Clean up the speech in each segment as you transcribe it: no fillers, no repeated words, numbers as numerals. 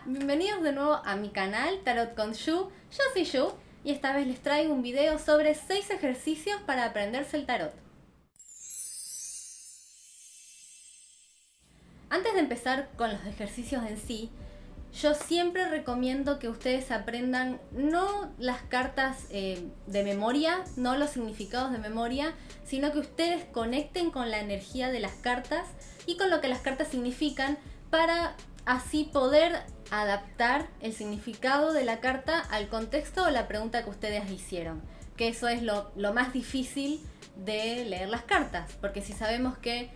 bienvenidos de nuevo a mi canal Tarot con Yu. Yo soy Yu y esta vez les traigo un video sobre 6 ejercicios para aprenderse el tarot. Antes de empezar con los ejercicios en sí, yo siempre recomiendo que ustedes aprendan no las cartas de memoria, no los significados de memoria, sino que ustedes conecten con la energía de las cartas y con lo que las cartas significan para así poder adaptar el significado de la carta al contexto o la pregunta que ustedes hicieron. Que eso es lo más difícil de leer las cartas, porque si sabemos que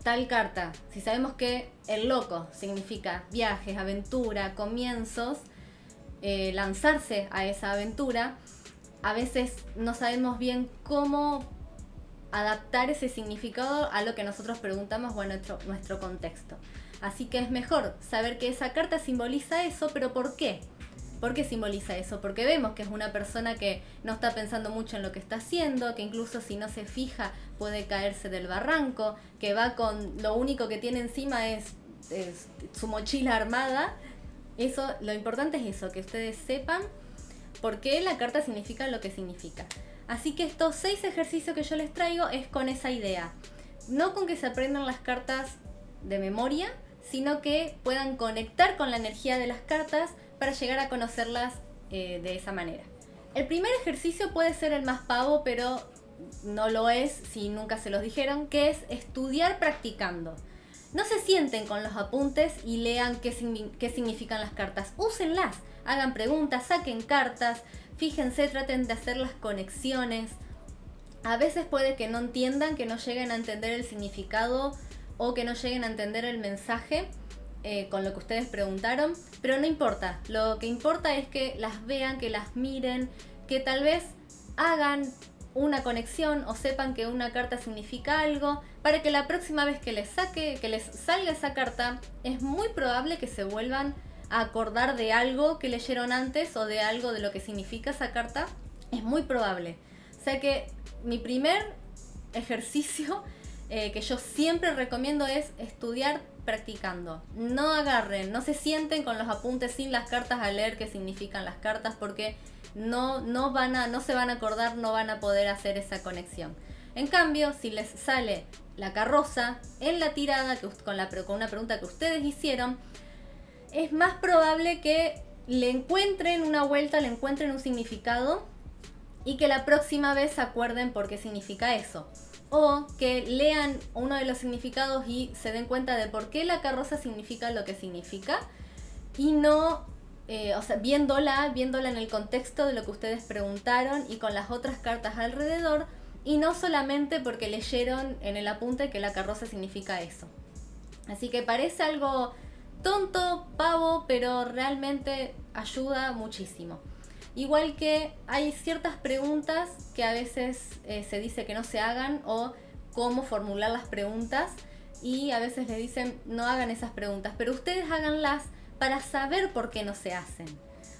tal carta, si sabemos que el loco significa viajes, aventura, comienzos, lanzarse a esa aventura, a veces no sabemos bien cómo adaptar ese significado a lo que nosotros preguntamos o a nuestro contexto. Así que es mejor saber que esa carta simboliza eso, pero ¿por qué? ¿Por qué simboliza eso? Porque vemos que es una persona que no está pensando mucho en lo que está haciendo, que incluso si no se fija puede caerse del barranco, que va con lo único que tiene encima es su mochila armada. Eso, lo importante es eso, que ustedes sepan por qué la carta significa lo que significa. Así que estos 6 ejercicios que yo les traigo es con esa idea. No con que se aprendan las cartas de memoria, sino que puedan conectar con la energía de las cartas para llegar a conocerlas de esa manera. El primer ejercicio puede ser el más pavo, pero no lo es si nunca se los dijeron, que es estudiar practicando. No se sienten con los apuntes y lean qué significan las cartas. Úsenlas, hagan preguntas, saquen cartas, fíjense, traten de hacer las conexiones. A veces puede que no entiendan, que no lleguen a entender el significado o que no lleguen a entender el mensaje con lo que ustedes preguntaron, pero no importa. Lo que importa es que las vean, que las miren, que tal vez hagan una conexión o sepan que una carta significa algo, para que la próxima vez que les salga esa carta, es muy probable que se vuelvan a acordar de algo que leyeron antes o de algo de lo que significa esa carta. Es muy probable. O sea que mi primer ejercicio que yo siempre recomiendo es estudiar practicando. No agarren, no se sienten con los apuntes sin las cartas a leer qué significan las cartas, porque no se van a acordar, no van a poder hacer esa conexión. En cambio, si les sale la carroza en la tirada con una pregunta que ustedes hicieron, es más probable que le encuentren una vuelta, le encuentren un significado y que la próxima vez se acuerden por qué significa eso. O que lean uno de los significados y se den cuenta de por qué la carroza significa lo que significa y no, viéndola en el contexto de lo que ustedes preguntaron y con las otras cartas alrededor, y no solamente porque leyeron en el apunte que la carroza significa eso. Así que parece algo tonto, pavo, pero realmente ayuda muchísimo. Igual que hay ciertas preguntas que a veces se dice que no se hagan, o cómo formular las preguntas, y a veces les dicen no hagan esas preguntas, pero ustedes háganlas para saber por qué no se hacen.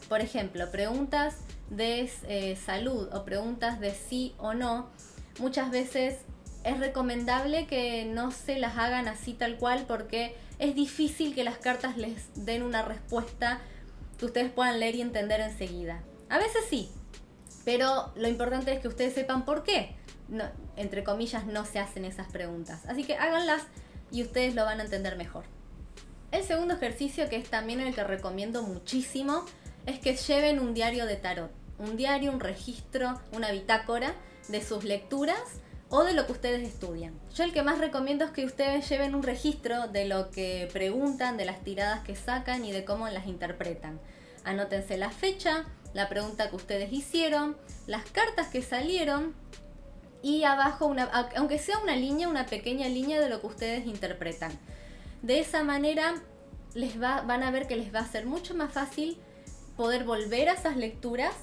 Por ejemplo, preguntas de salud o preguntas de sí o no. Muchas veces es recomendable que no se las hagan así tal cual, porque es difícil que las cartas les den una respuesta que ustedes puedan leer y entender enseguida. A veces sí, pero lo importante es que ustedes sepan por qué, no, entre comillas, no se hacen esas preguntas. Así que háganlas y ustedes lo van a entender mejor. El segundo ejercicio, que es también el que recomiendo muchísimo, es que lleven un diario de tarot. Un diario, un registro, una bitácora de sus lecturas o de lo que ustedes estudian. Yo el que más recomiendo es que ustedes lleven un registro de lo que preguntan, de las tiradas que sacan y de cómo las interpretan. Anótense la fecha, la pregunta que ustedes hicieron, las cartas que salieron y abajo, aunque sea una pequeña línea de lo que ustedes interpretan. De esa manera van a ver que les va a ser mucho más fácil poder volver a esas lecturas,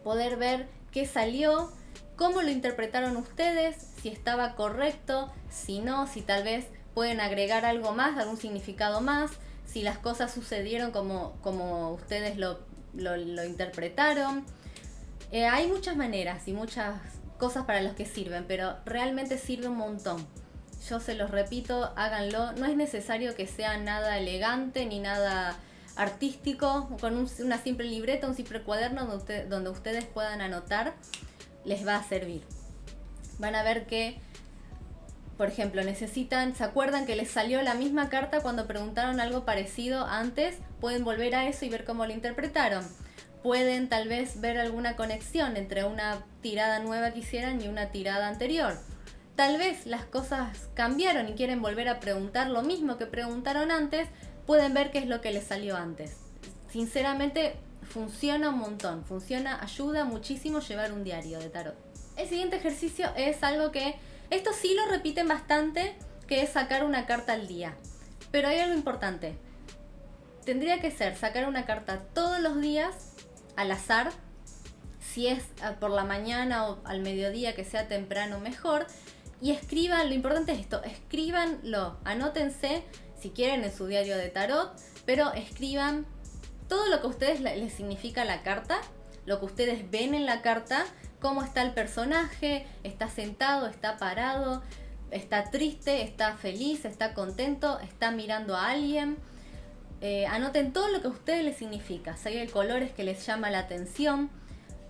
poder ver qué salió, cómo lo interpretaron ustedes, si estaba correcto, si no, si tal vez pueden agregar algo más, algún significado más, si las cosas sucedieron como ustedes lo interpretaron. Hay muchas maneras y muchas cosas para las que sirven, pero realmente sirve un montón. Yo se los repito, háganlo. No es necesario que sea nada elegante ni nada artístico, con una simple libreta, un simple cuaderno donde ustedes puedan anotar, les va a servir. Van a ver que, por ejemplo, ¿se acuerdan que les salió la misma carta cuando preguntaron algo parecido antes? Pueden volver a eso y ver cómo lo interpretaron. Pueden tal vez ver alguna conexión entre una tirada nueva que hicieran y una tirada anterior. Tal vez las cosas cambiaron y quieren volver a preguntar lo mismo que preguntaron antes, pueden ver qué es lo que les salió antes. Sinceramente, funciona un montón, ayuda muchísimo llevar un diario de tarot. El siguiente ejercicio es algo que, esto sí lo repiten bastante, que es sacar una carta al día. Pero hay algo importante. Tendría que ser sacar una carta todos los días, al azar. Si es por la mañana o al mediodía, que sea temprano, mejor. Y escriban, lo importante es esto, escríbanlo, anótense si quieren en su diario de tarot, pero escriban todo lo que a ustedes les significa la carta, lo que ustedes ven en la carta, cómo está el personaje, está sentado, está parado, está triste, está feliz, está contento, está mirando a alguien. Anoten todo lo que a ustedes les significa, si hay colores que les llama la atención.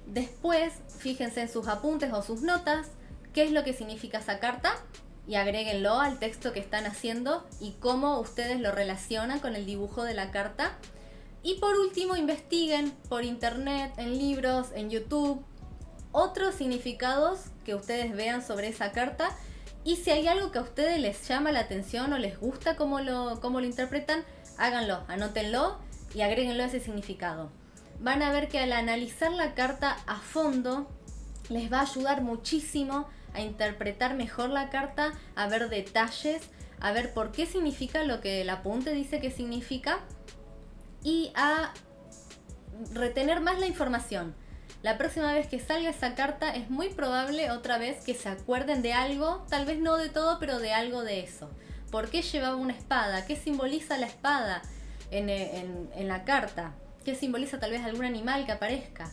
Después, fíjense en sus apuntes o sus notas, qué es lo que significa esa carta y agréguenlo al texto que están haciendo y cómo ustedes lo relacionan con el dibujo de la carta. Y por último, investiguen por internet, en libros, en YouTube, otros significados que ustedes vean sobre esa carta. Y si hay algo que a ustedes les llama la atención o les gusta cómo lo interpretan, háganlo, anótenlo y agréguenlo a ese significado. Van a ver que al analizar la carta a fondo, les va a ayudar muchísimo a interpretar mejor la carta, a ver detalles, a ver por qué significa lo que el apunte dice que significa y a retener más la información. La próxima vez que salga esa carta es muy probable otra vez que se acuerden de algo, tal vez no de todo, pero de algo de eso. ¿Por qué llevaba una espada? ¿Qué simboliza la espada en la carta? ¿Qué simboliza tal vez algún animal que aparezca?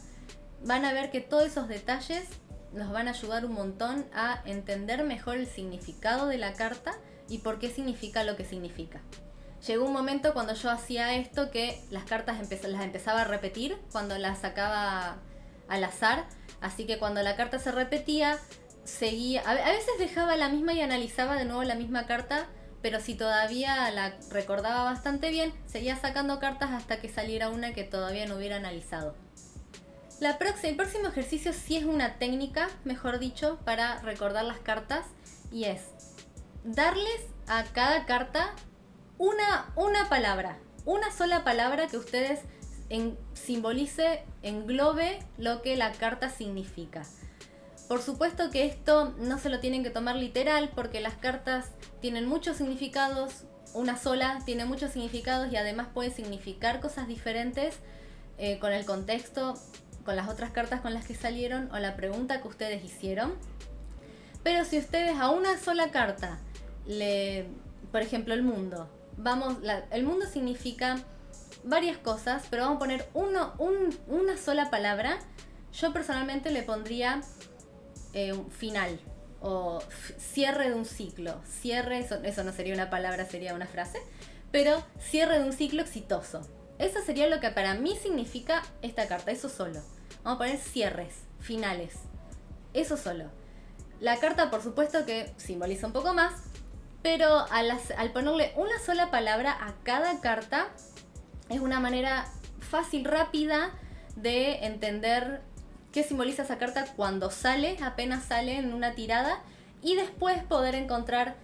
Van a ver que todos esos detalles nos van a ayudar un montón a entender mejor el significado de la carta y por qué significa lo que significa. Llegó un momento cuando yo hacía esto que las cartas las empezaba a repetir cuando las sacaba al azar, así que cuando la carta se repetía, seguía, a veces dejaba la misma y analizaba de nuevo la misma carta, pero si todavía la recordaba bastante bien, seguía sacando cartas hasta que saliera una que todavía no hubiera analizado. El próximo ejercicio sí es una técnica, mejor dicho, para recordar las cartas, y es darles a cada carta una palabra, una sola palabra que ustedes simbolice, englobe lo que la carta significa. Por supuesto que esto no se lo tienen que tomar literal porque las cartas tienen muchos significados, una sola tiene muchos significados y además puede significar cosas diferentes con el contexto, con las otras cartas con las que salieron o la pregunta que ustedes hicieron. Pero si ustedes a una sola carta, por ejemplo el mundo, el mundo significa varias cosas, pero vamos a poner una sola palabra. Yo personalmente le pondría final o cierre de un ciclo. Cierre, eso no sería una palabra, sería una frase, pero cierre de un ciclo exitoso. Eso sería lo que para mí significa esta carta, eso solo. Vamos a poner cierres, finales, eso solo. La carta, por supuesto que simboliza un poco más, pero al ponerle una sola palabra a cada carta, es una manera fácil, rápida de entender qué simboliza esa carta cuando apenas sale en una tirada, y después poder encontrar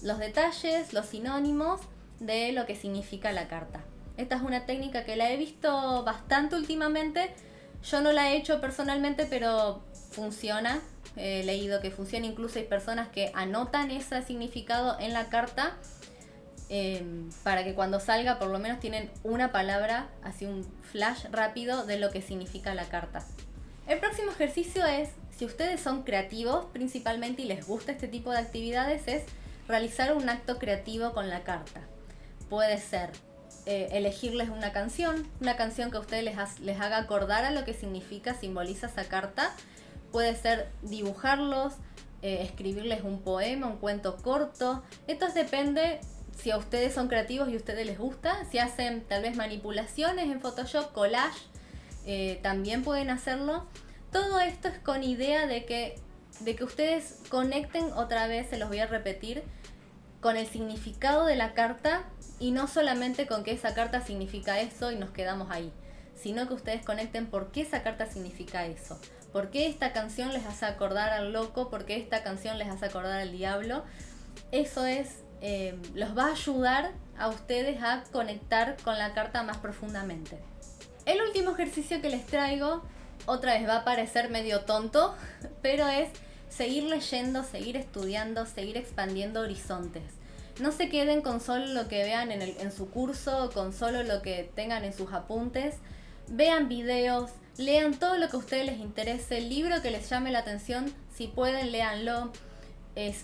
los detalles, los sinónimos de lo que significa la carta. Esta es una técnica que la he visto bastante últimamente. Yo no la he hecho personalmente, pero funciona. He leído que funciona, incluso hay personas que anotan ese significado en la carta para que cuando salga por lo menos tienen una palabra, así un flash rápido de lo que significa la carta. El próximo ejercicio es, si ustedes son creativos principalmente y les gusta este tipo de actividades, es realizar un acto creativo con la carta. Puede ser elegirles una canción que a ustedes les haga acordar a lo que simboliza esa carta. Puede ser dibujarlos, escribirles un poema, un cuento corto. Esto depende si a ustedes son creativos y a ustedes les gusta, si hacen tal vez manipulaciones en Photoshop, collage, también pueden hacerlo. Todo esto es con idea de que ustedes conecten otra vez, se los voy a repetir, con el significado de la carta y no solamente con que esa carta significa eso y nos quedamos ahí, sino que ustedes conecten por qué esa carta significa eso, por qué esta canción les hace acordar al loco, por qué esta canción les hace acordar al diablo. Eso es, los va a ayudar a ustedes a conectar con la carta más profundamente. El último ejercicio que les traigo, otra vez va a parecer medio tonto, pero es seguir leyendo, seguir estudiando, seguir expandiendo horizontes. No se queden con solo lo que vean en su curso, con solo lo que tengan en sus apuntes. Vean videos, lean todo lo que a ustedes les interese, el libro que les llame la atención, si pueden, léanlo.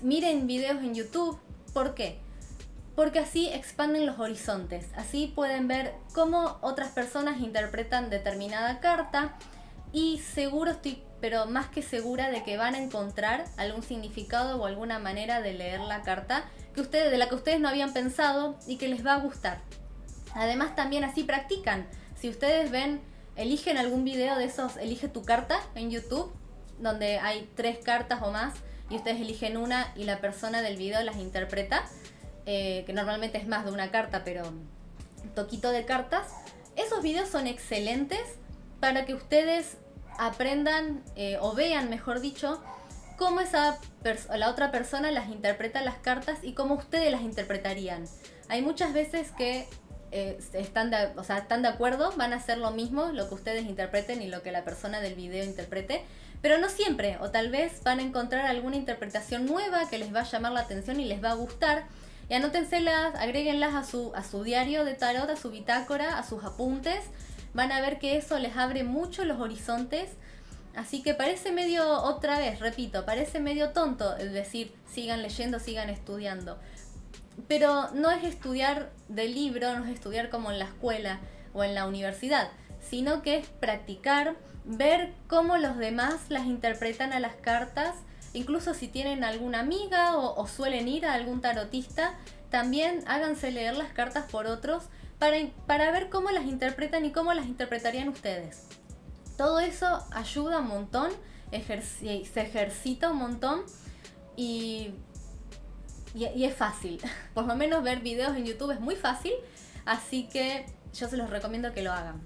Miren videos en YouTube. ¿Por qué? Porque así expanden los horizontes, así pueden ver cómo otras personas interpretan determinada carta y seguro estoy, pero más que segura de que van a encontrar algún significado o alguna manera de leer la carta de la que ustedes no habían pensado y que les va a gustar. Además también así practican. Si ustedes eligen algún video de esos, elige tu carta en YouTube, donde hay 3 cartas o más y ustedes eligen una y la persona del video las interpreta, que normalmente es más de una carta, pero un toquito de cartas. Esos videos son excelentes para que ustedes aprendan o vean, mejor dicho, cómo la otra persona las interpreta las cartas y cómo ustedes las interpretarían. Hay muchas veces que están de acuerdo, van a hacer lo mismo, lo que ustedes interpreten y lo que la persona del video interprete, pero no siempre, o tal vez van a encontrar alguna interpretación nueva que les va a llamar la atención y les va a gustar. Y anótenselas, agréguenlas a su diario de tarot, a su bitácora, a sus apuntes. Van a ver que eso les abre mucho los horizontes. Así que parece medio, otra vez, repito, parece medio tonto el decir sigan leyendo, sigan estudiando. Pero no es estudiar del libro, no es estudiar como en la escuela o en la universidad, sino que es practicar, ver cómo los demás las interpretan a las cartas. Incluso si tienen alguna amiga o suelen ir a algún tarotista, también háganse leer las cartas por otros para ver cómo las interpretan y cómo las interpretarían ustedes. Todo eso ayuda un montón, se ejercita un montón y es fácil. Por lo menos ver videos en YouTube es muy fácil, así que yo se los recomiendo que lo hagan.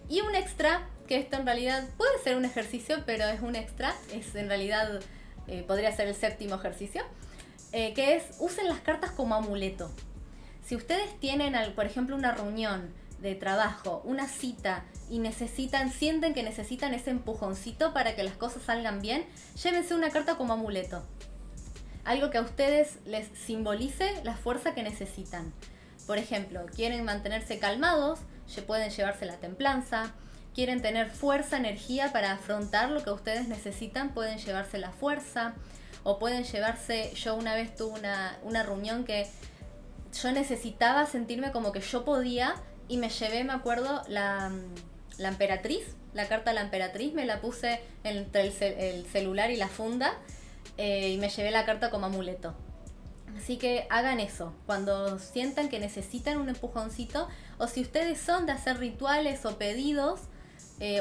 Y un extra, que esto en realidad puede ser un ejercicio, pero es un extra, en realidad podría ser el 7º ejercicio, que es usen las cartas como amuleto. Si ustedes tienen, por ejemplo, una reunión de trabajo, una cita y sienten que necesitan ese empujoncito para que las cosas salgan bien, llévense una carta como amuleto. Algo que a ustedes les simbolice la fuerza que necesitan. Por ejemplo, quieren mantenerse calmados, pueden llevarse la templanza. Quieren tener fuerza, energía para afrontar lo que ustedes necesitan, pueden llevarse la fuerza. O pueden llevarse, yo una vez tuve una reunión que yo necesitaba sentirme como que yo podía y me llevé, me acuerdo, la emperatriz, la carta de la emperatriz, me la puse entre el celular y la funda y me llevé la carta como amuleto. Así que hagan eso, cuando sientan que necesitan un empujoncito, o si ustedes son de hacer rituales o pedidos,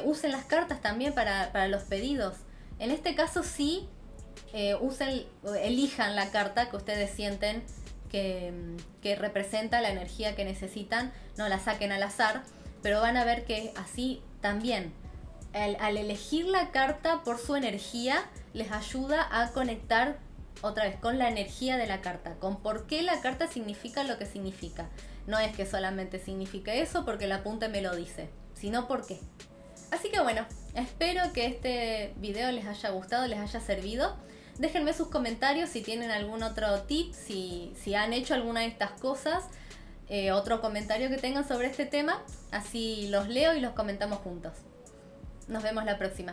usen las cartas también para los pedidos. En este caso sí, elijan la carta que ustedes sienten que representa la energía que necesitan, no la saquen al azar, pero van a ver que así también, al elegir la carta por su energía, les ayuda a conectar otra vez con la energía de la carta, con por qué la carta significa lo que significa. No es que solamente significa eso porque el apunte me lo dice, sino por qué. Así que bueno, espero que este video les haya gustado, les haya servido. Déjenme sus comentarios si tienen algún otro tip, si han hecho alguna de estas cosas, otro comentario que tengan sobre este tema, así los leo y los comentamos juntos. Nos vemos la próxima.